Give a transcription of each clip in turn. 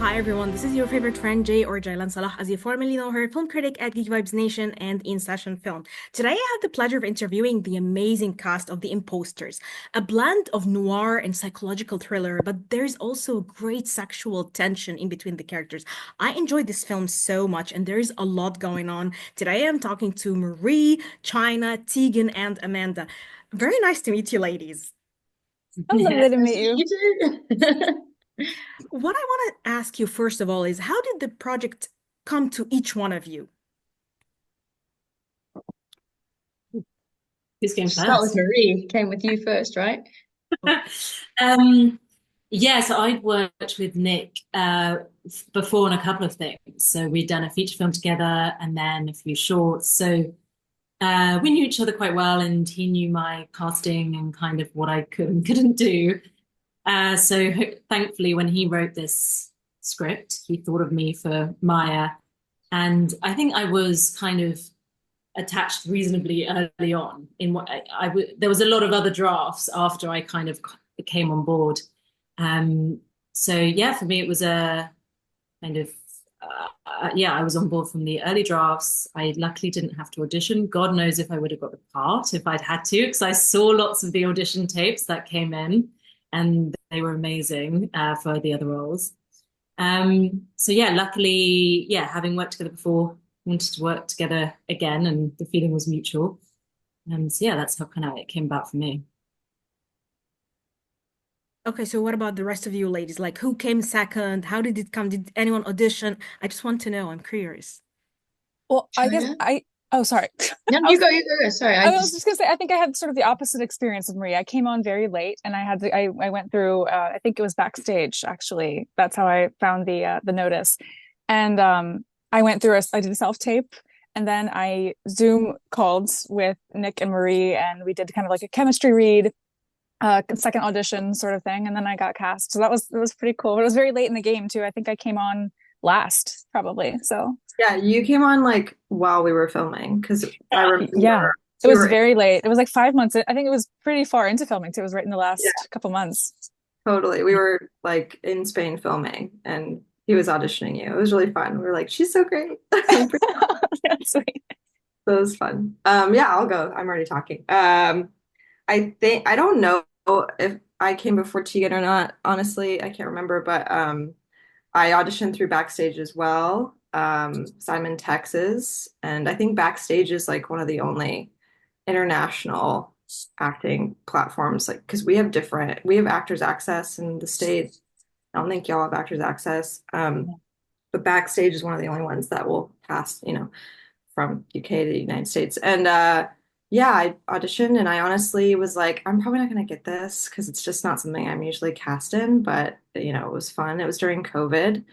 Hi everyone, this is your favorite friend Jay or Jaylan Salah, as you formerly know her, film critic at Geek Vibes Nation and In Session Film. Today I have the pleasure of interviewing the amazing cast of The Imposters, a blend of noir and psychological thriller, but there's also great sexual tension in between the characters. I enjoyed this film so much and there's a lot going on. Today I'm talking to Marie, Chynna, Tegan, and Amanda. Very nice to meet you, ladies. Oh, Yeah, lovely to nice meet to you. meet you too. What I want to ask you first of all is how did the project come to each one of you? Who's going Start with first? Marie. Came with you first, right? Um, yeah, so I'd worked with Nick before on a couple of things. So we'd done a feature film together and then a few shorts. So we knew each other quite well, and he knew my casting and kind of what I could and couldn't do. So thankfully, when he wrote this script, he thought of me for Maya. And I think I was kind of attached reasonably early on in what there was a lot of other drafts after I kind of came on board. Um, so yeah, for me it was a kind of yeah, I was on board from the early drafts. I luckily didn't have to audition. God knows if I would have got the part if I'd had to, because I saw lots of the audition tapes that came in, and they were amazing for the other roles. So yeah, luckily, yeah, having worked together before, wanted to work together again, and the feeling was mutual. And so yeah, that's how kind of it came about for me. Okay, so what about the rest of you ladies? Like, who came second? How did it come? Did anyone audition? I just want to know. I'm curious. Well, I guess China? oh, sorry. No, I was, you go. Sorry, I was just gonna say, I think I had sort of the opposite experience with Marie. I came on very late and I went through, I think it was backstage, actually. That's how I found the notice. And I went through I did a self-tape and then I Zoom called with Nick and Marie and we did kind of like a chemistry read, second audition sort of thing. And then I got cast. So it was pretty cool. But it was very late in the game too. I think I came on last probably. So Yeah, you came on like while we were filming because I yeah, remember it we was were very late. It was like 5 months. I think it was pretty far into filming too. It was right in the yeah, last couple months. totally. We were like in Spain filming and he was auditioning you. It was really fun. We were like, she's so great. That's sweet. So it was fun. Yeah, I'll go. I'm already talking. I think I don't know if I came before Tegan or not. Honestly, I can't remember, but I auditioned through Backstage as well. Simon, Texas, and I think Backstage is like one of the only international acting platforms, like because we have Actors Access in the States. I don't think y'all have Actors Access. But Backstage is one of the only ones that will pass, from UK to the United States. And yeah, I auditioned and I honestly was like, I'm probably not gonna get this because it's just not something I'm usually cast in, but it was fun. It was during COVID.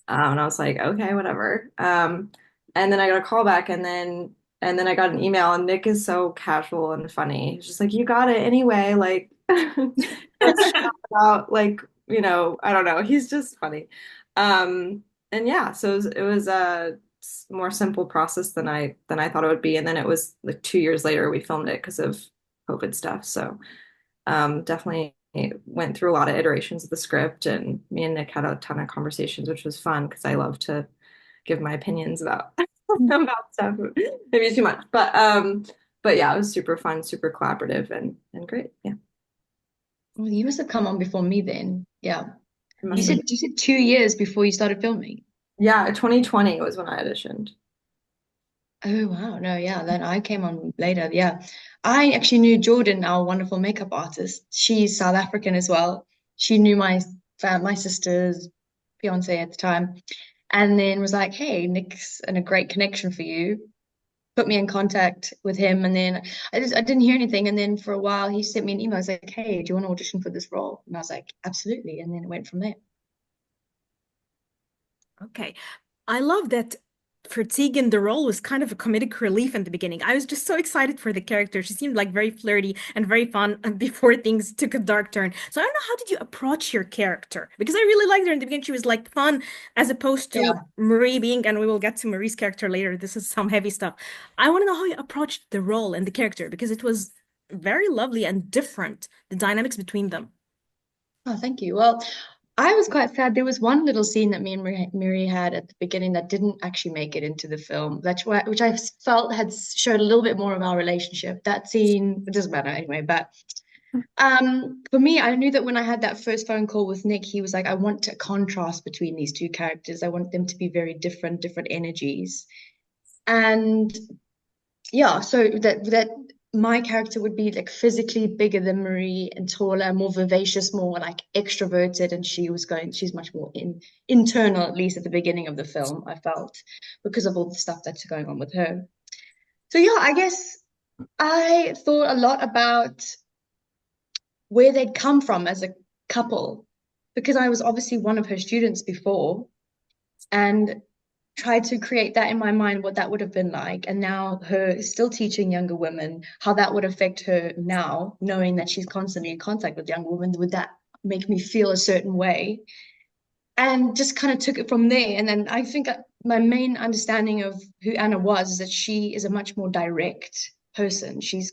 And I was like, okay, whatever. And then I got a call back and then I got an email and Nick is so casual and funny. He's just like, you got it anyway. Like let's chat about like, I don't know. He's just funny. And yeah, so it was a more simple process than I thought it would be. And then it was like 2 years later we filmed it because of COVID stuff. So definitely went through a lot of iterations of the script, and me and Nick had a ton of conversations, which was fun because I love to give my opinions about about stuff. Maybe too much, but yeah, it was super fun, super collaborative, and great. Yeah, Well, you must have come on before me then. Yeah. it You must have said been. you said 2 years before you started filming. Yeah, 2020 was when I auditioned. Oh wow. No, yeah. Then I came on later. Yeah. I actually knew Jordan, our wonderful makeup artist. She's South African as well. She knew my sister's fiance at the time, and then was like, "Hey, Nick's in a great connection for you." Put me in contact with him, and then I didn't hear anything, and then for a while he sent me an email. He's like, "Hey, do you want to audition for this role?" And I was like, "Absolutely," and then it went from there. Okay. I love that for Tegan, the role was kind of a comedic relief in the beginning. I was just so excited for the character. She seemed like very flirty and very fun before things took a dark turn. So I don't know, how did you approach your character? Because I really liked her in the beginning. She was like fun as opposed to Yeah. Marie being, and we will get to Marie's character later. This is some heavy stuff. I want to know how you approached the role and the character because it was very lovely and different, the dynamics between them. Oh, thank you. Well, I was quite sad. There was one little scene that me and Marie had at the beginning that didn't actually make it into the film, which I felt had showed a little bit more of our relationship. That scene, it doesn't matter anyway, but for me, I knew that when I had that first phone call with Nick, he was like, I want a contrast between these two characters. I want them to be very different, different energies. And yeah, so that my character would be like physically bigger than Marie and taller, more vivacious, more like extroverted, and she's much more internal, at least at the beginning of the film, I felt, because of all the stuff that's going on with her. So yeah, I guess I thought a lot about where they'd come from as a couple, because I was obviously one of her students before, and tried to create that in my mind, what that would have been like. And now her still teaching younger women, how that would affect her now, knowing that she's constantly in contact with younger women. Would that make me feel a certain way? And just kind of took it from there. And then I think my main understanding of who Anna was is that she is a much more direct person. She's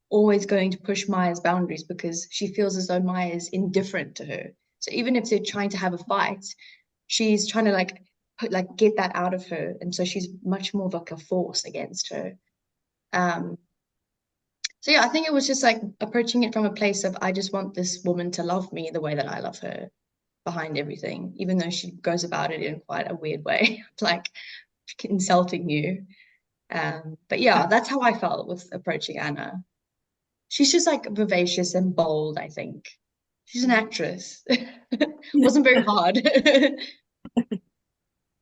always going to push Maya's boundaries because she feels as though Maya is indifferent to her. So even if they're trying to have a fight, she's trying to get that out of her, and so she's much more of like a force against her. So yeah, I think it was just like approaching it from a place of I just want this woman to love me the way that I love her behind everything, even though she goes about it in quite a weird way, like insulting you. But yeah, that's how I felt with approaching Anna. She's just like vivacious and bold, I think. She's an actress. Wasn't very hard.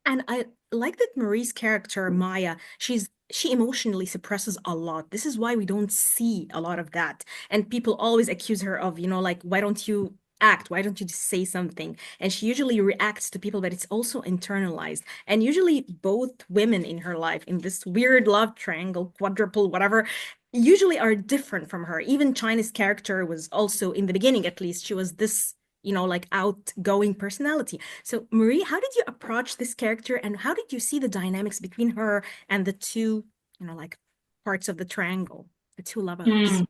And I like that Marie's character, Maya, she emotionally suppresses a lot. This is why we don't see a lot of that. And people always accuse her of, like, why don't you act? Why don't you just say something? And she usually reacts to people, but it's also internalized. And usually both women in her life, in this weird love triangle, quadruple, whatever, usually are different from her. Even Chynna's character was also, in the beginning at least, she was this like outgoing personality. So, Marie, how did you approach this character and how did you see the dynamics between her and the two, like parts of the triangle, the two lovers?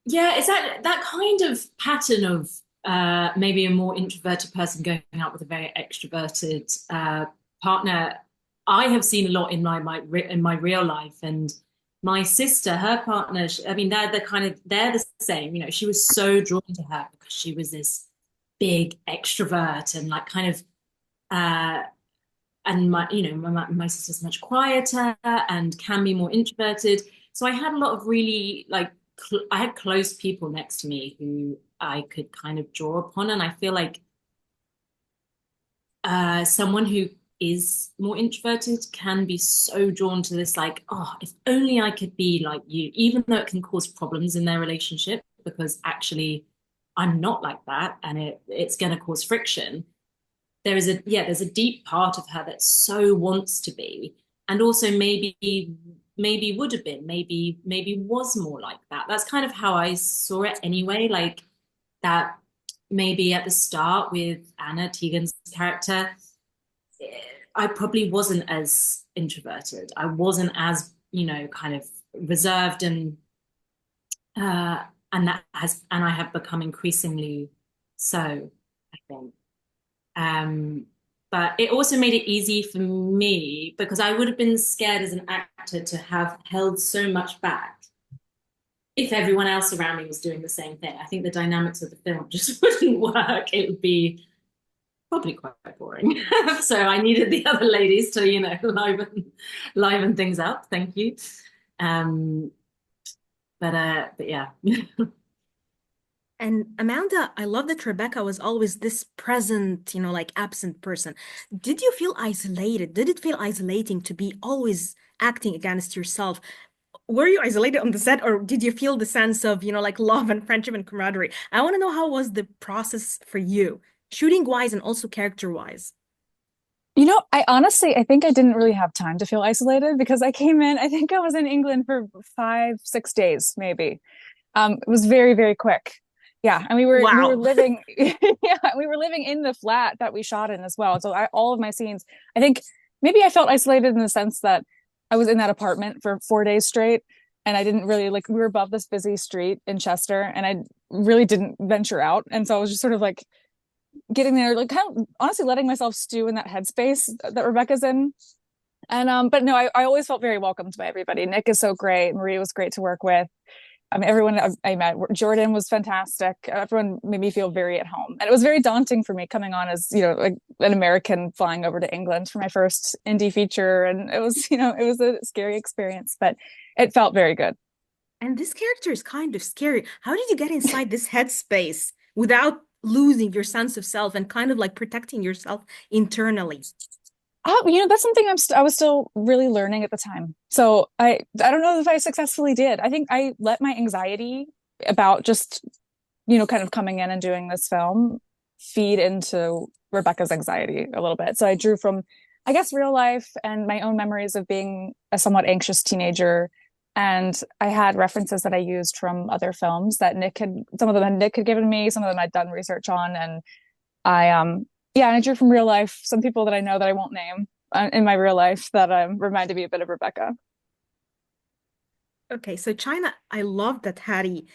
Yeah, it's that kind of pattern of maybe a more introverted person going out with a very extroverted partner. I have seen a lot in my real life, and my sister, her partner, I mean, they're the same. She was so drawn to her because she was this big extrovert and like kind of, and my sister's much quieter and can be more introverted. So I had a lot of really I had close people next to me who I could kind of draw upon, and I feel like someone who is more introverted can be so drawn to this, like, oh, if only I could be like you, even though it can cause problems in their relationship, because actually I'm not like that and it's going to cause friction. There's a deep part of her that so wants to be, and also maybe would have been, maybe was more like that. That's kind of how I saw it anyway, like that maybe at the start with Anna, Tegan's character, I probably wasn't as introverted. I wasn't as, kind of reserved, and I have become increasingly so, I think. But it also made it easy for me because I would have been scared as an actor to have held so much back if everyone else around me was doing the same thing. I think the dynamics of the film just wouldn't work. It would be probably quite boring. So I needed the other ladies to, liven things up. Thank you. But yeah. And Amanda, I love that Rebecca was always this present, like absent person. Did you feel isolated? Did it feel isolating to be always acting against yourself? Were you isolated on the set, or did you feel the sense of, like love and friendship and camaraderie? I want to know, how was the process for you, shooting wise and also character wise? I think I didn't really have time to feel isolated because I came in, I think I was in England for 5-6 days, maybe. It was very, very quick. Yeah. And we were living, we were living in the flat that we shot in as well. So all of my scenes, I think maybe I felt isolated in the sense that I was in that apartment for 4 days straight. And I didn't really we were above this busy street in Chester, and I really didn't venture out. And so I was just sort of like getting there, like kind of honestly letting myself stew in that headspace that Rebecca's in. And but no, I always felt very welcomed by everybody. Nick is so great. Marie was great to work with. I mean, everyone I met, Jordan was fantastic. Everyone made me feel very at home. And it was very daunting for me coming on as, like an American flying over to England for my first indie feature. And it was, it was a scary experience, but it felt very good. And this character is kind of scary. How did you get inside this headspace without losing your sense of self and kind of like protecting yourself internally? Oh, that's something I was still really learning at the time. So I don't know if I successfully did. I think I let my anxiety about just, kind of coming in and doing this film feed into Rebecca's anxiety a little bit. So I drew from, I guess, real life and my own memories of being a somewhat anxious teenager. And I had references that I used from other films that some of them Nick had given me, some of them I'd done research on. And yeah, and I drew from real life, some people that I know that I won't name in my real life that reminded me a bit of Rebecca. Okay, so Chynna, I love that Hattie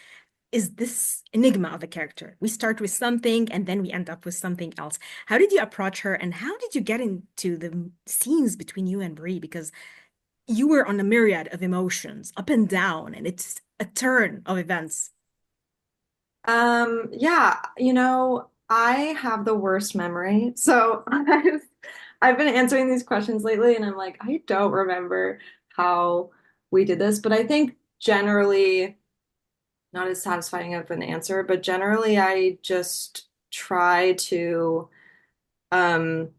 is this enigma of a character. We start with something and then we end up with something else. How did you approach her and how did you get into the scenes between you and Brie? Because you were on a myriad of emotions, up and down, and it's a turn of events. Yeah, I have the worst memory. So I've been answering these questions lately and I'm like, I don't remember how we did this, but I think generally not as satisfying of an answer, but generally I just try to um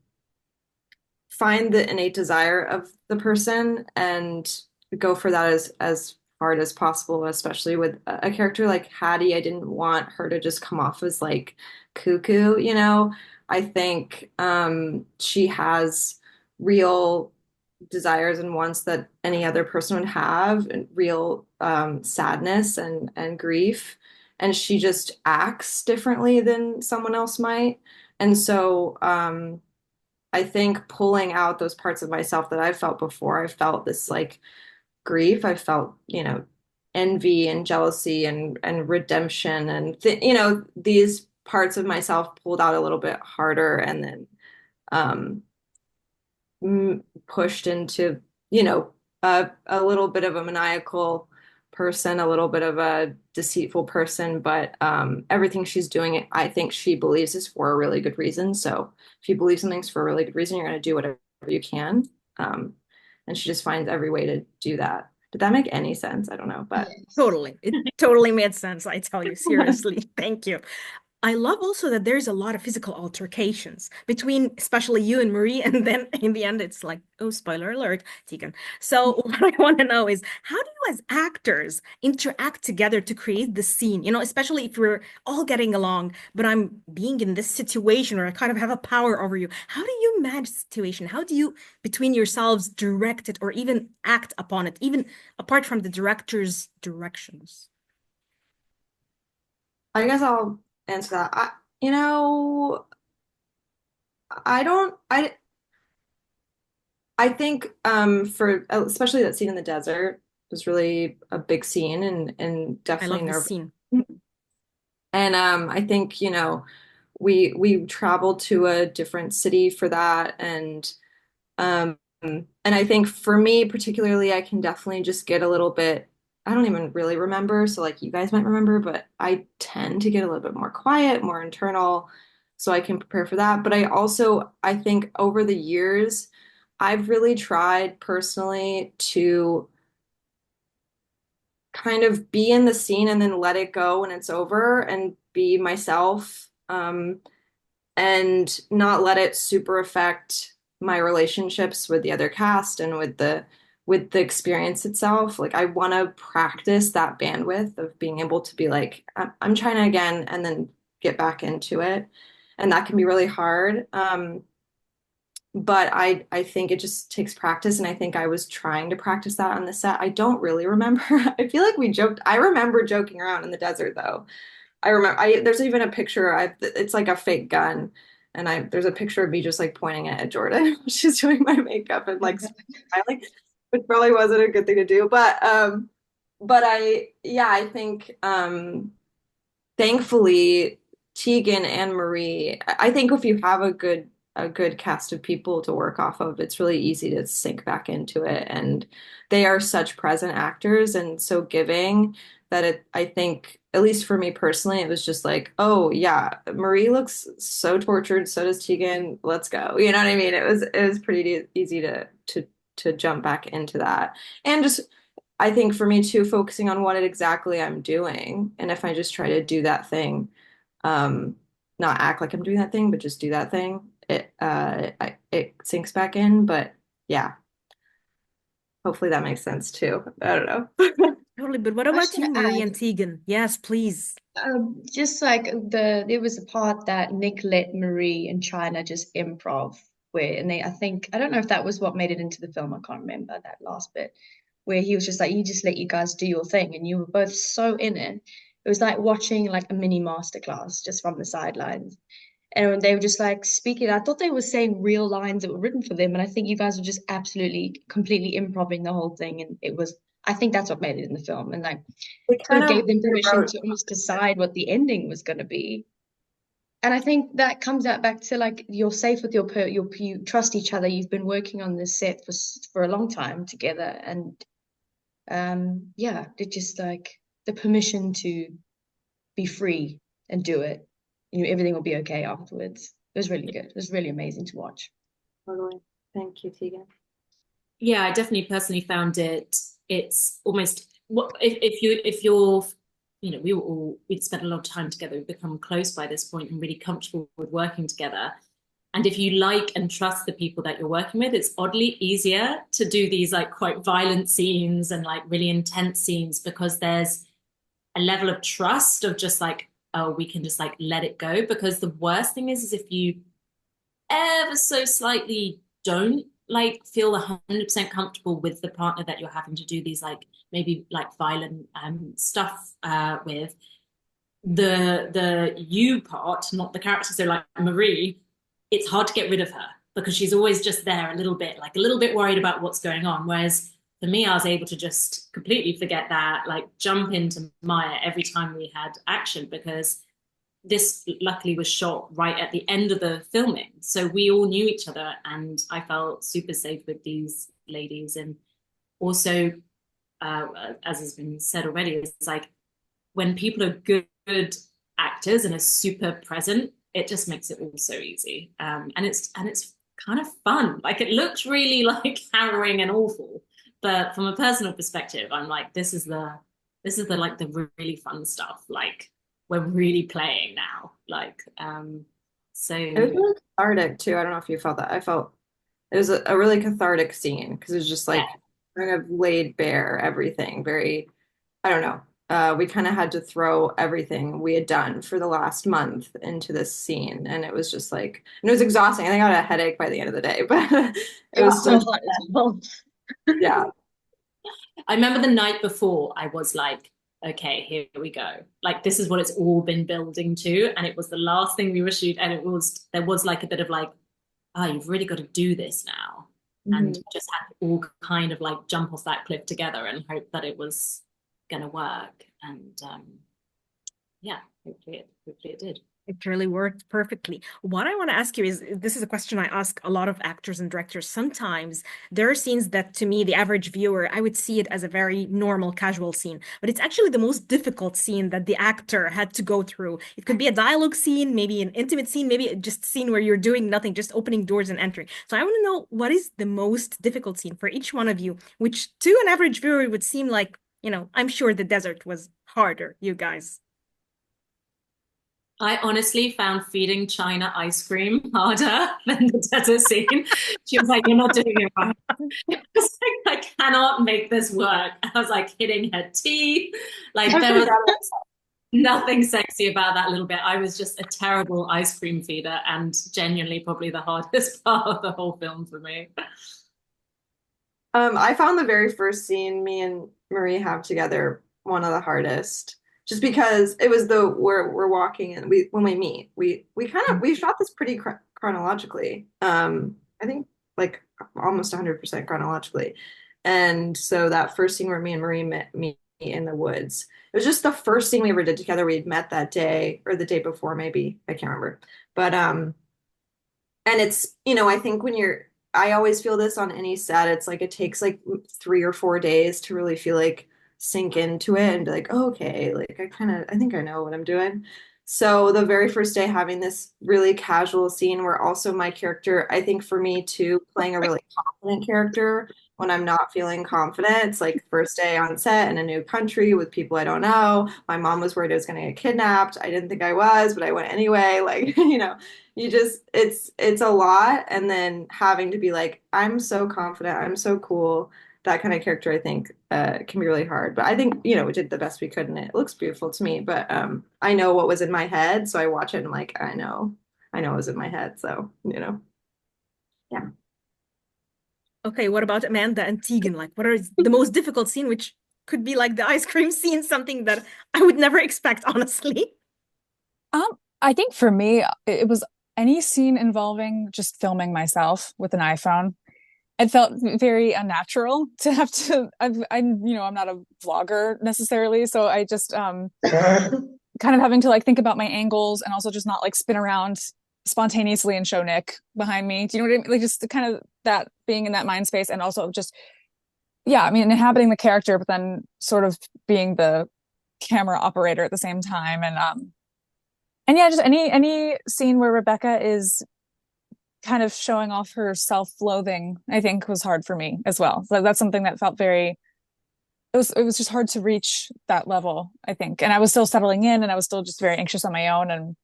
find the innate desire of the person and go for that as hard as possible, especially with a character like Hattie. I didn't want her to just come off as like cuckoo. I think she has real desires and wants that any other person would have, and real sadness and grief. And she just acts differently than someone else might. And so I think pulling out those parts of myself that I felt before, I felt this like grief, I felt, envy and jealousy and redemption and these parts of myself pulled out a little bit harder and then um pushed into, a little bit of a maniacal person, a little bit of a deceitful person, but everything she's doing, I think she believes is for a really good reason. So if you believe something's for a really good reason, you're going to do whatever you can. And she just finds every way to do that. Did that make any sense? I don't know, but Totally. It totally made sense, I tell you, seriously. Thank you. I love also that there's a lot of physical altercations between, especially you and Marie, and then in the end, it's like, oh, spoiler alert, Tegan. So what I want to know is, how do you as actors interact together to create the scene? Especially if we're all getting along, but I'm being in this situation or I kind of have a power over you. How do you manage the situation? How do you, between yourselves, direct it or even act upon it, even apart from the director's directions? I guess I'll answer that. You know, I don't, I think for especially that scene in the desert was really a big scene and I definitely love this nerve. scene. And I think, we traveled to a different city for that and I think for me particularly, I can definitely just get a little bit, I don't even really remember, so like you guys might remember, but I tend to get a little bit more quiet, more internal, so I can prepare for that. But I think over the years, I've really tried personally to kind of be in the scene and then let it go when it's over and be myself, and not let it super affect my relationships with the other cast and with the experience itself. Like I want to practice that bandwidth of being able to be like, I'm trying to again, and then get back into it. And that can be really hard. But I think it just takes practice, and I think I was trying to practice that on the set. I don't really remember. I feel like we joked. I remember joking around in the desert though. I remember there's even a picture. It's like a fake gun, and there's a picture of me just like pointing it at Jordan. She's doing my makeup and like smiling, which probably wasn't a good thing to do. But I think thankfully Tegan and Marie, I think if you have a good cast of people to work off of, it's really easy to sink back into it. And they are such present actors and so giving that I think, at least for me personally, it was just like, oh yeah, Marie looks so tortured, so does Tegan. Let's go. You know what I mean? It was pretty easy to jump back into that. And just I think for me too, focusing on what exactly I'm doing. And if I just try to do that thing, um, not act like I'm doing that thing, but just do that thing, it sinks back in. But yeah, hopefully that makes sense too. I don't know. Totally. But what I was about you, going to Marie add, and Tegan? Yes, please. just like there was a part that Nick let Marie and China just improv where, and I think, I don't know if that was what made it into the film. I can't remember that last bit where he was just like, you just let you guys do your thing, and you were both so in it. It was like watching like a mini masterclass just from the sidelines. And when they were just like speaking, I thought they were saying real lines that were written for them. And I think you guys were just absolutely, completely improving the whole thing. And I think that's what made it in the film. And like, They sort kind of of gave them permission wrote to almost decide what the ending was going to be. And I think that comes out back to like you're safe with you trust each other. You've been working on this set for a long time together, and yeah, it just like the permission to be free and do it. Everything will be okay afterwards. It was really good. It was really amazing to watch. totally. Thank you, Tegan. Yeah, I definitely personally found it's almost what if you're we'd spent a lot of time together, we've become close by this point and really comfortable with working together. And if you like and trust the people that you're working with, it's oddly easier to do these like quite violent scenes and like really intense scenes because there's a level of trust of just like, oh, we can just like let it go. Because the worst thing is if you ever so slightly don't like feel 100% comfortable with the partner that you're having to do these like maybe like violent stuff with the you part, not the character. So like Marie, it's hard to get rid of her because she's always just there a little bit, like a little bit worried about what's going on. Whereas for me, I was able to just completely forget that, like jump into Maya every time we had action because this luckily was shot right at the end of the filming. So we all knew each other and I felt super safe with these ladies. And also, as has been said already, it's like when people are good actors and are super present, it just makes it all so easy. And it's kind of fun. Like it looks really like harrowing and awful, but from a personal perspective, I'm like, this is the like the really fun stuff. Like we're really playing now. Like so It was really cathartic too. I don't know if you felt that. I felt it was a really cathartic scene because it was just yeah. like kind of laid bare everything. Very, I don't know. We kind of had to throw everything we had done for the last month into this scene, and it was just like, and it was exhausting. I think I got a headache by the end of the day, but it was So still, hot as well. yeah. I remember the night before, I was like, okay, here we go. Like this is what it's all been building to. And it was the last thing we were shooting. And there was like a bit of like, oh, you've really got to do this now. And Mhm. just had to all kind of like jump off that cliff together and hope that it was gonna work. And yeah, hopefully it did. It really worked perfectly. What I want to ask you is, this is a question I ask a lot of actors and directors. Sometimes there are scenes that to me, the average viewer, I would see it as a very normal, casual scene, but it's actually the most difficult scene that the actor had to go through. It could be a dialogue scene, maybe an intimate scene, maybe just a scene where you're doing nothing, just opening doors and entering. So I want to know, what is the most difficult scene for each one of you, which to an average viewer would seem like, I'm sure the desert was harder, you guys. I honestly found feeding Chynna ice cream harder than the desert scene. She was like, "You're not doing it right." I was like, "I cannot make this work." I was like hitting her teeth. Like there was nothing sexy about that little bit. I was just a terrible ice cream feeder and genuinely probably the hardest part of the whole film for me. I found the very first scene me and Marie have together one of the hardest, just because it was we're walking and we when we meet we shot this pretty chronologically. I think like almost 100% chronologically, and so that first scene where me and Marie meet in the woods. It was just the first scene we ever did together. We had met that day or the day before, maybe. I can't remember. But and it's, I think I always feel this on any set. It's like it takes like 3 or 4 days to really feel like sink into it and be like, oh, okay, like I think I know what I'm doing. So the very first day having this really casual scene where also my character, I think for me too, playing a really confident character when I'm not feeling confident. It's like first day on set in a new country with people I don't know. My mom was worried I was going to get kidnapped. I didn't think I was, but I went anyway. Like, it's a lot. And then having to be like, I'm so confident, I'm so cool. That kind of character, I think, can be really hard. But I think, we did the best we could, and it looks beautiful to me. But I know what was in my head, so I watch it and I'm like, I know what was in my head. So, yeah. Okay, what about Amanda and Tegan? Like, what are the most difficult scene, which could be like the ice cream scene, something that I would never expect, honestly. I think for me, it was any scene involving just filming myself with an iPhone. It felt very unnatural to have to. I'm not a vlogger necessarily, so I just kind of having to like think about my angles and also just not like spin around spontaneously and show Nick behind me. Do you know what I mean? Like just kind of that being in that mind space and also just yeah, I mean inhabiting the character, but then sort of being the camera operator at the same time and yeah, just any scene where Rebecca is kind of showing off her self-loathing, I think was hard for me as well. So that's something that felt very it was just hard to reach that level, I think. And I was still settling in and I was still just very anxious on my own. And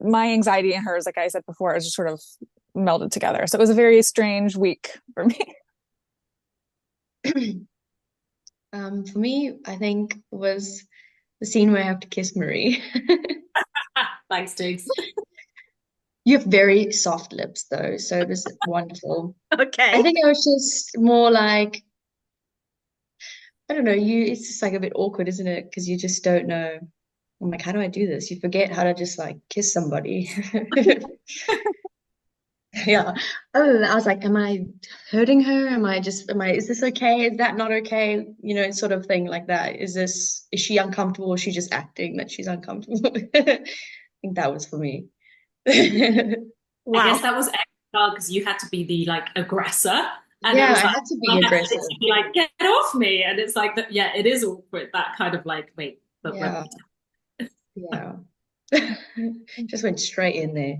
my anxiety and hers, like I said before, is just sort of melded together. So it was a very strange week for me. For me, I think was the scene where I have to kiss Marie. Thanks, Diggs. You have very soft lips though, so it was wonderful. Okay. I think I was just more like, I don't know, it's just like a bit awkward, isn't it? Because you just don't know. I'm like, how do I do this? You forget how to just like kiss somebody. Yeah. Other than that, I was like, am I hurting her? Is this okay? Is that not okay? Sort of thing like that. Is she uncomfortable? Or is she just acting that she's uncomfortable? I think that was for me. Wow. I guess that was extra because you had to be the like aggressor. And yeah, it was I had to be aggressive. To be like, get off me. And it's like, yeah, it is awkward. That kind of like, wait, but yeah. Yeah. Just went straight in there.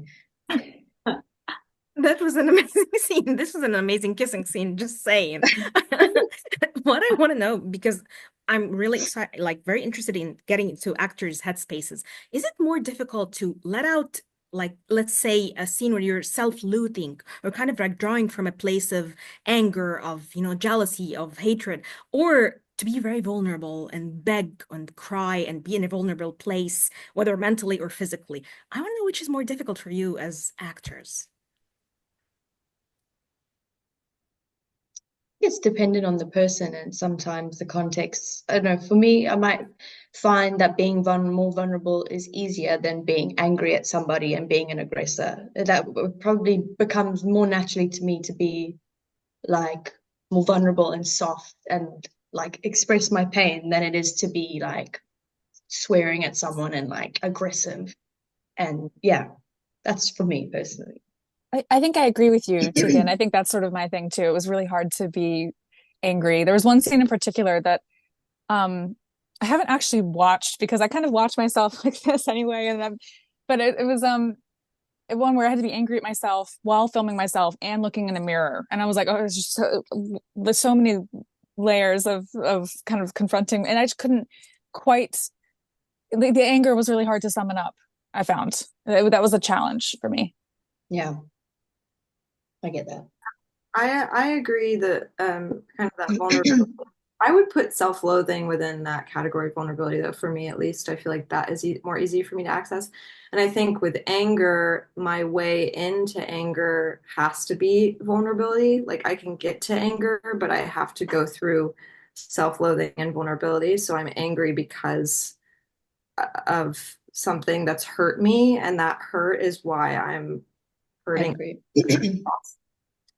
That was an amazing scene. This was an amazing kissing scene, just saying. What I want to know, because I'm really excited, like very interested in getting into actors' headspaces. Is it more difficult to let out, like, let's say a scene where you're self-loathing or kind of like drawing from a place of anger, of, jealousy, of hatred, or to be very vulnerable and beg and cry and be in a vulnerable place, whether mentally or physically? I want to know which is more difficult for you as actors. It's dependent on the person and sometimes the context. I don't know. For me, I might find that being more vulnerable is easier than being angry at somebody and being an aggressor. That probably becomes more naturally to me to be like more vulnerable and soft and like express my pain than it is to be like swearing at someone and like aggressive. And yeah, that's for me personally. I think I agree with you, Tegan. I think that's sort of my thing too. It was really hard to be angry. There was one scene in particular that I haven't actually watched because I kind of watch myself like this anyway. But it was one where I had to be angry at myself while filming myself and looking in a mirror. And I was like, oh, there's just there's so many layers of kind of confronting, and I just couldn't quite. The anger was really hard to summon up. I found that was a challenge for me. Yeah. I get that. I agree that kind of that vulnerability. I would put self-loathing within that category of vulnerability, though, for me at least. I feel like that is more easy for me to access. And I think with anger, my way into anger has to be vulnerability. Like I can get to anger, but I have to go through self-loathing and vulnerability. So I'm angry because of something that's hurt me, and that hurt is why I'm hurting. Angry.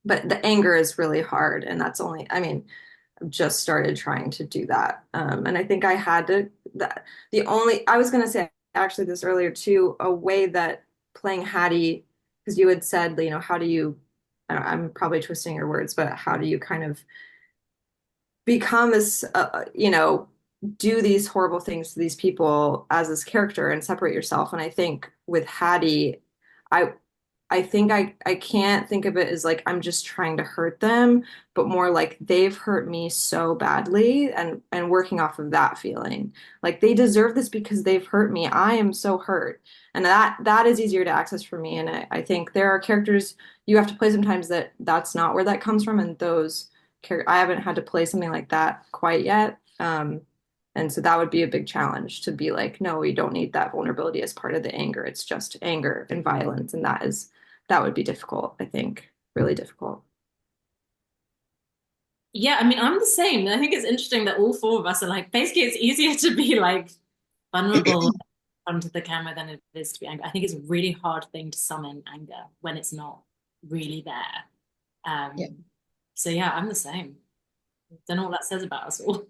But the anger is really hard, and that's only, I mean, just started trying to do that. And I think I had to, I was going to say actually this earlier too, a way that playing Hattie, because you had said, how do you, I'm probably twisting your words, but how do you kind of become this, do these horrible things to these people as this character and separate yourself? And I think with Hattie, I I think I can't think of it as like I'm just trying to hurt them, but more like they've hurt me so badly and working off of that feeling. Like they deserve this because they've hurt me. I am so hurt. And that is easier to access for me. And I think there are characters you have to play sometimes that's not where that comes from. And I haven't had to play something like that quite yet. And so that would be a big challenge to be like, no, we don't need that vulnerability as part of the anger. It's just anger and violence. And that would be difficult, I think, really difficult. Yeah, I mean, I'm the same. I think it's interesting that all four of us are like, basically, it's easier to be like vulnerable onto the camera than it is to be angry. I think it's a really hard thing to summon anger when it's not really there. Yeah. So yeah, I'm the same. Don't know what that says about us all.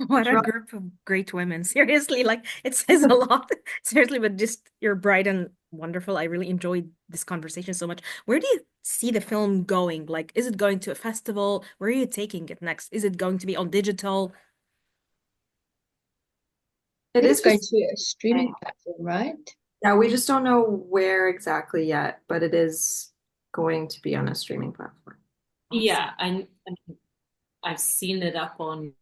What a group of great women. Seriously, like it says a lot. Seriously, but just you're bright and wonderful. I really enjoyed this conversation so much. Where do you see the film going? Like, is it going to a festival? Where are you taking it next? Is it going to be on digital? It It's is going just, to a streaming platform, right? yeah, we just don't know where exactly yet, but it is going to be on a streaming platform. Yeah, I've seen it up on.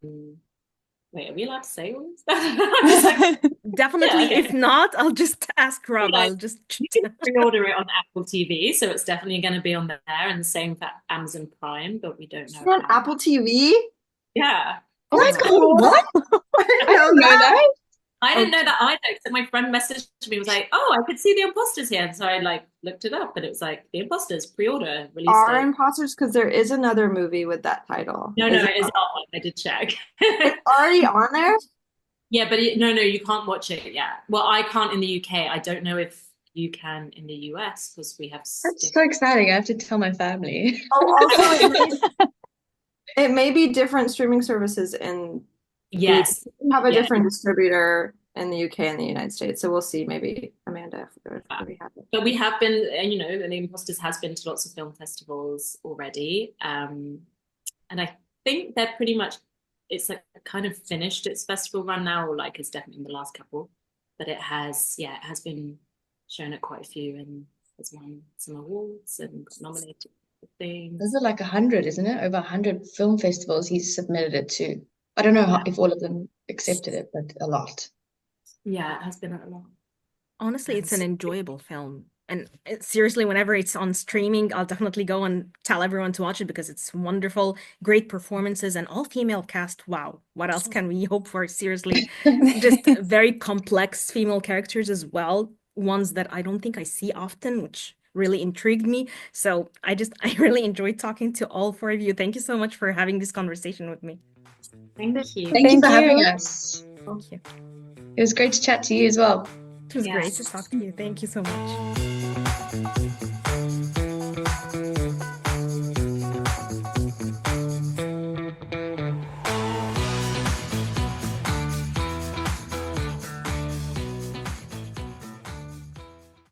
Wait, are we allowed to say all this? I'm just like, Definitely. yeah, okay. If not, I'll just ask Rob. Yeah. I'll just You can pre-order it on Apple TV, so it's definitely going to be on there, and the same for Amazon Prime, but we don't know. It's on Apple TV? Yeah. Oh my God, what? I didn't know know that. that. I didn't know that either. So my friend messaged me, was like, "Oh, I could see the Imposters here," and so I like looked it up, and it was like the Imposters pre-order release Are date. Imposters? Because there is another movie with that title. No, Is it it is not one. I did check. It's already on there? Yeah, but no, you can't watch it yet. Well, I can't in the UK. I don't know if you can in the US because we have. That's so exciting. I have to tell my family. Oh, also it may be different streaming services in Yes. we have a different distributor in the UK and the United States. So we'll see, maybe Amanda, if we have it. But we have been, and the Imposters has been to lots of film festivals already. And I think they're pretty much, it's like kind of finished its festival run now, or like it's definitely in the last couple. But it has been shown at quite a few and has won some awards and got nominated for things. Those are like 100, isn't it? Over 100 film festivals he's submitted it to. I don't know if all of them accepted it, but a lot. Yeah, it has been a lot. Honestly, it's an enjoyable film. And seriously, whenever it's on streaming, I'll definitely go and tell everyone to watch it because it's wonderful, great performances, and all-female cast. Wow, what else can we hope for? Seriously, just very complex female characters as well, ones that I don't think I see often, which really intrigued me. So I really enjoyed talking to all four of you. Thank you so much for having this conversation with me. Thank you. Thank you for having us. Thank you. It was great to chat to you as well. It was great to talk to you. Thank you so much.